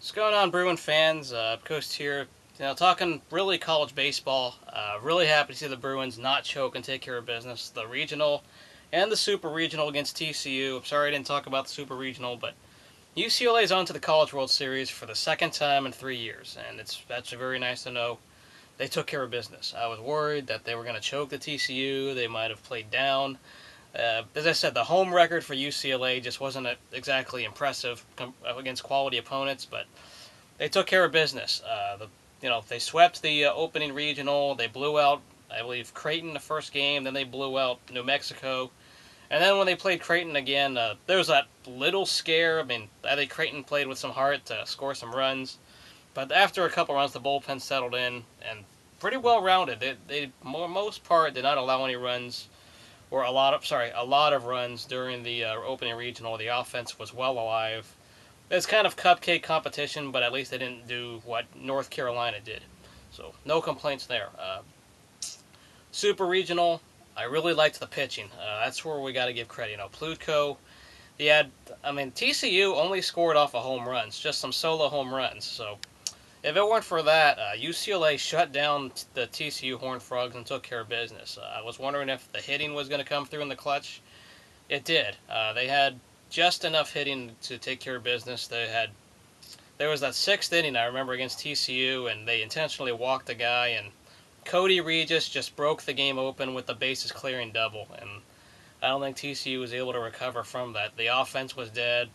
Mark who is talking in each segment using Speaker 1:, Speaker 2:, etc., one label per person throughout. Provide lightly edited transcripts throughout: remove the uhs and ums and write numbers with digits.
Speaker 1: What's going on, Bruin fans? Coast here. Talking really college baseball. Really happy to see the Bruins not choke and take care of business. The regional and the super regional against TCU. I'm sorry I didn't talk about the super regional, but UCLA is on to the College World Series for the second time in 3 years, and that's very nice to know. They took care of business. I was worried that they were going to choke the TCU. They might have played down. As I said, the home record for UCLA just wasn't exactly impressive against quality opponents, but they took care of business. They swept the opening regional. They blew out, I believe, Creighton the first game. Then they blew out New Mexico. And then when they played Creighton again, there was that little scare. I mean, I think Creighton played with some heart to score some runs. But after a couple runs, the bullpen settled in and pretty well rounded. They most part did not allow any runs or a lot of runs during the opening regional. The offense was well alive. It's kind of cupcake competition, but at least they didn't do what North Carolina did. So no complaints there. Super regional, I really liked the pitching. That's where we got to give credit. Plutko, TCU only scored off of home runs, just some solo home runs. So if it weren't for that, UCLA shut down the TCU Horned Frogs and took care of business. I was wondering if the hitting was going to come through in the clutch. It did. They had just enough hitting to take care of business. There was that sixth inning I remember against TCU, and they intentionally walked a guy, and Cody Regis just broke the game open with the bases clearing double, and I don't think TCU was able to recover from that. The offense was dead.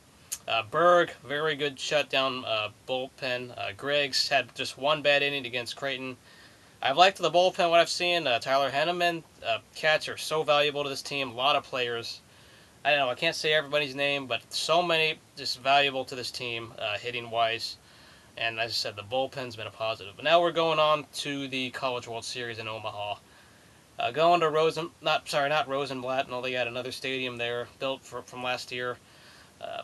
Speaker 1: Berg, very good shutdown bullpen. Griggs had just one bad inning against Creighton. I've liked the bullpen, what I've seen. Tyler Henneman, catcher, so valuable to this team. A lot of players. I don't know, I can't say everybody's name, but so many just valuable to this team, hitting wise. And as I said, the bullpen's been a positive. But now we're going on to the College World Series in Omaha. Going to not Rosenblatt. No, they got another stadium there built from last year. Uh,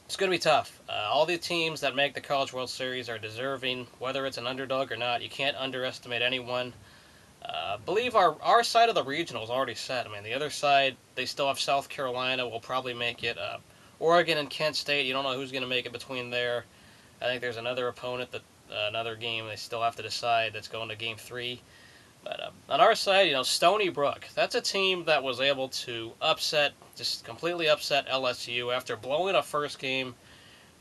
Speaker 1: it's going to be tough. All the teams that make the College World Series are deserving, whether it's an underdog or not. You can't underestimate anyone. I believe our side of the regional is already set. I mean, the other side, they still have South Carolina. Will probably make it. Oregon and Kent State, you don't know who's going to make it between there. I think there's another opponent another game they still have to decide that's going to Game 3. But on our side, Stony Brook, that's a team that was able to just completely upset LSU after blowing a first game.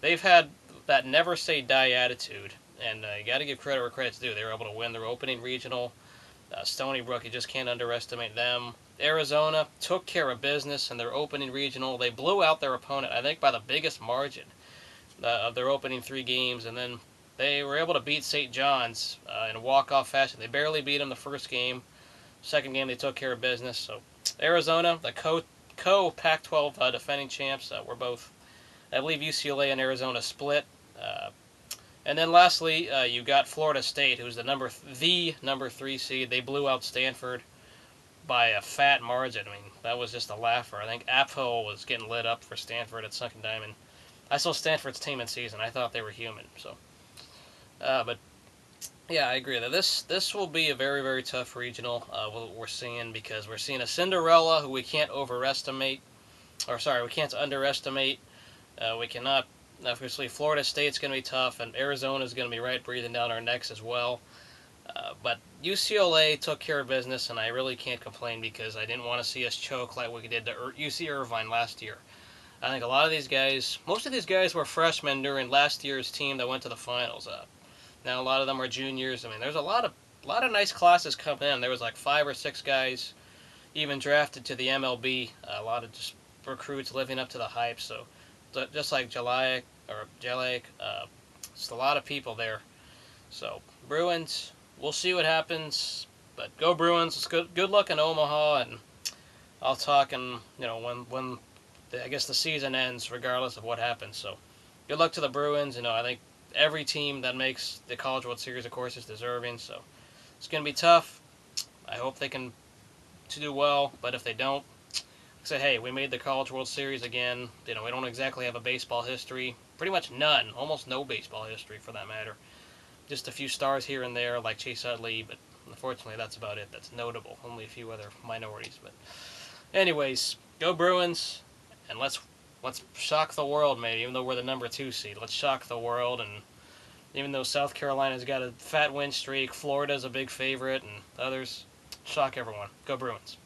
Speaker 1: They've had that never say die attitude, and you got to give credit where credit's due. They were able to win their opening regional. Stony Brook, you just can't underestimate them. Arizona took care of business in their opening regional. They blew out their opponent, I think, by the biggest margin of their opening 3 games, and then they were able to beat St. John's in a walk-off fashion. They barely beat them the first game. Second game, they took care of business. So Arizona, the co-Pac-12 defending champs, were both, I believe, UCLA and Arizona split. And then lastly, you got Florida State, who's the number 3 seed. They blew out Stanford by a fat margin. I mean, that was just a laugher. I think Apfel was getting lit up for Stanford at Sunken Diamond. I saw Stanford's team in season. I thought they were human. So, but yeah, I agree that this will be a very, very tough regional. What we're seeing, because we're seeing a Cinderella who we can't overestimate, we can't underestimate. We cannot. Obviously, Florida State's going to be tough, and Arizona's going to be right breathing down our necks as well. But UCLA took care of business, and I really can't complain because I didn't want to see us choke like we did to UC Irvine last year. I think a lot of these guys, most of these guys were freshmen during last year's team that went to the finals. Now a lot of them are juniors. I mean, there's a lot of nice classes coming in. There was like 5 or 6 guys even drafted to the MLB. A lot of just recruits living up to the hype. So just like Jellic, just a lot of people there. So Bruins, we'll see what happens. But go Bruins! It's good luck in Omaha, and I'll talk. And when I guess the season ends, regardless of what happens. So good luck to the Bruins. I think every team that makes the College World Series, of course, is deserving. So it's going to be tough. I hope they can do well, but if they don't, say, hey, we made the College World Series again. We don't exactly have a baseball history. Pretty much none. Almost no baseball history, for that matter. Just a few stars here and there, like Chase Utley, but unfortunately that's about it. That's notable. Only a few other minorities. But anyways, go Bruins, and let's Let's shock the world, maybe, even though we're the number 2 seed. Let's shock the world, and even though South Carolina's got a fat win streak, Florida's a big favorite, and others, shock everyone. Go Bruins.